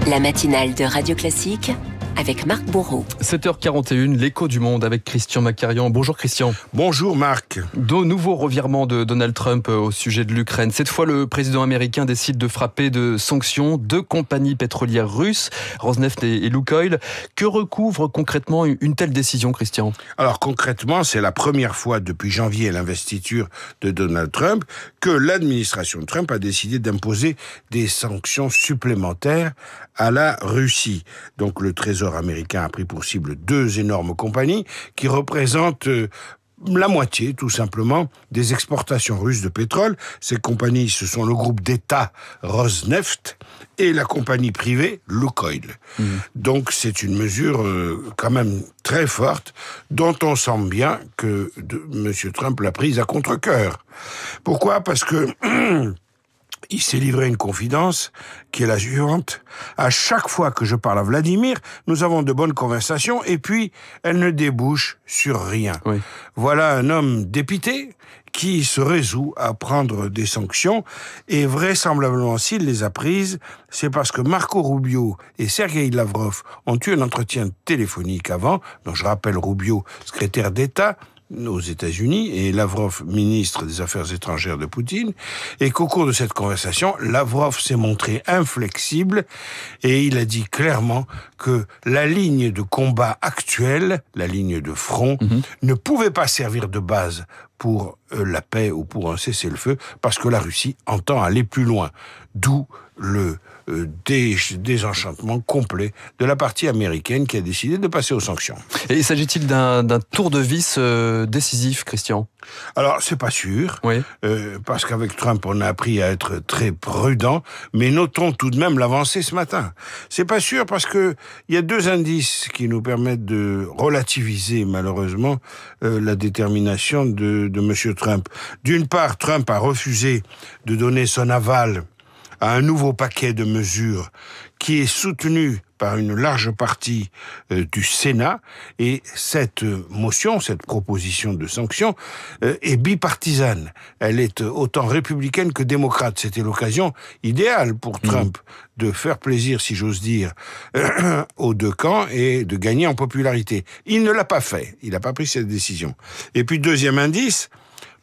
La matinale de Radio Classique avec Marc Bourreau. 7h41, l'écho du monde avec Christian Macarian. Bonjour Christian. Bonjour Marc. De nouveaux revirements de Donald Trump au sujet de l'Ukraine. Cette fois, le président américain décide de frapper de sanctions 2 compagnies pétrolières russes, Rosneft et Lukoil. Que recouvre concrètement une telle décision, Christian ? Alors concrètement, c'est la première fois depuis janvier l'investiture de Donald Trump que l'administration de Trump a décidé d'imposer des sanctions supplémentaires à la Russie. Donc le Trésor américain a pris pour cible 2 énormes compagnies qui représentent la moitié, tout simplement, des exportations russes de pétrole. Ces compagnies, ce sont le groupe d'État Rosneft et la compagnie privée Lukoil. Donc c'est une mesure quand même très forte, dont on sent bien que M. Trump l'a prise à contre-cœur. Pourquoi ? Parce que il s'est livré une confidence qui est la suivante. À chaque fois que je parle à Vladimir, nous avons de bonnes conversations et puis elles ne débouchent sur rien. Oui. Voilà un homme dépité qui se résout à prendre des sanctions et vraisemblablement s'il les a prises, c'est parce que Marco Rubio et Sergei Lavrov ont eu un entretien téléphonique avant. Donc je rappelle Rubio, secrétaire d'État aux États-Unis, et Lavrov, ministre des Affaires étrangères de Poutine, et qu'au cours de cette conversation, Lavrov s'est montré inflexible et il a dit clairement que la ligne de combat actuelle, la ligne de front, ne pouvait pas servir de base pour la paix ou pour un cessez-le-feu, parce que la Russie entend aller plus loin. D'où le désenchantement complet de la partie américaine qui a décidé de passer aux sanctions. Et s'agit-il d'un tour de vis décisif, Christian ? Alors, c'est pas sûr, oui. Parce qu'avec Trump, on a appris à être très prudent, mais notons tout de même l'avancée ce matin. C'est pas sûr parce que il y a 2 indices qui nous permettent de relativiser, malheureusement, la détermination de M. Trump. D'une part, Trump a refusé de donner son aval à un nouveau paquet de mesures qui est soutenu par une large partie du Sénat, et cette motion, cette proposition de sanction est bipartisane. Elle est autant républicaine que démocrate. C'était l'occasion idéale pour Trump de faire plaisir, si j'ose dire, aux 2 camps et de gagner en popularité. Il ne l'a pas fait. Il n'a pas pris cette décision. Et puis, deuxième indice,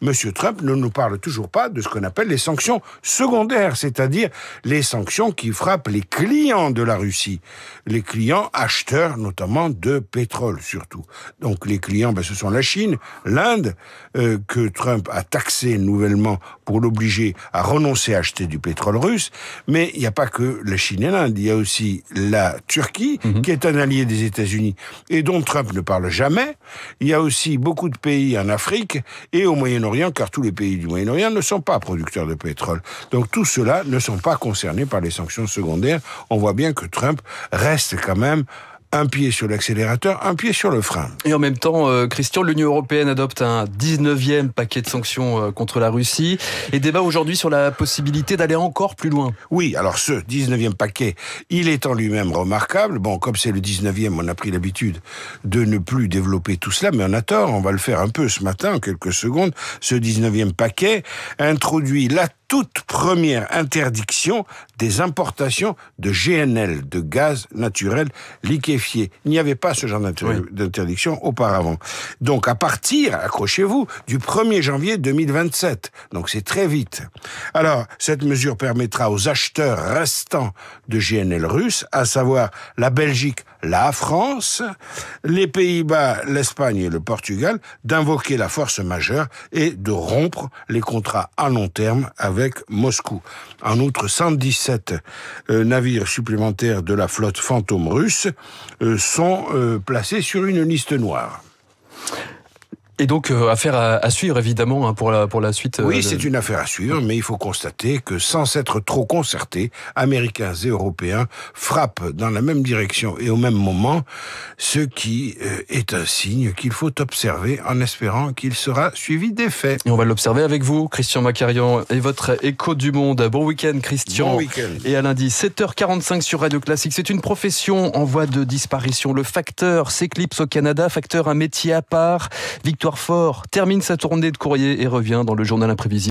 M. Trump ne nous parle toujours pas de ce qu'on appelle les sanctions secondaires, c'est-à-dire les sanctions qui frappent les clients de la Russie, les clients acheteurs notamment de pétrole surtout. Donc les clients, ce sont la Chine, l'Inde, que Trump a taxé nouvellement pour l'obliger à renoncer à acheter du pétrole russe, mais il n'y a pas que la Chine et l'Inde, il y a aussi la Turquie, qui est un allié des États-Unis et dont Trump ne parle jamais. Il y a aussi beaucoup de pays en Afrique et au Moyen-Orient, car tous les pays du Moyen-Orient ne sont pas producteurs de pétrole. Donc tout cela ne sont pas concernés par les sanctions secondaires. On voit bien que Trump reste quand même un pied sur l'accélérateur, un pied sur le frein. Et en même temps, Christian, l'Union européenne adopte un 19e paquet de sanctions contre la Russie et débat aujourd'hui sur la possibilité d'aller encore plus loin. Oui, alors ce 19e paquet, il est en lui-même remarquable. Bon, comme c'est le 19e, on a pris l'habitude de ne plus développer tout cela, mais on a tort, on va le faire un peu ce matin, en quelques secondes. Ce 19e paquet introduit la toute première interdiction des importations de GNL, de gaz naturel liquéfié. Il n'y avait pas ce genre d'interdiction auparavant. Donc à partir, accrochez-vous, du 1er janvier 2027. Donc c'est très vite. Alors, cette mesure permettra aux acheteurs restants de GNL russes, à savoir la Belgique, la France, les Pays-Bas, l'Espagne et le Portugal, d'invoquer la force majeure et de rompre les contrats à long terme avec Moscou. En outre, 117 navires supplémentaires de la flotte fantôme russe sont placés sur une liste noire. Et donc, affaire à suivre, évidemment, pour la suite. Oui, c'est une affaire à suivre, mais il faut constater que, sans s'être trop concertés, Américains et Européens frappent dans la même direction et au même moment, ce qui est un signe qu'il faut observer en espérant qu'il sera suivi des faits. Et on va l'observer avec vous, Christian Macarian, et votre écho du monde. Bon week-end, Christian. Bon week-end. Et à lundi, 7h45 sur Radio Classique. C'est une profession en voie de disparition. Le facteur s'éclipse au Canada. Facteur, un métier à part. Victoire Fort termine sa tournée de courrier et revient dans le journal imprévisible.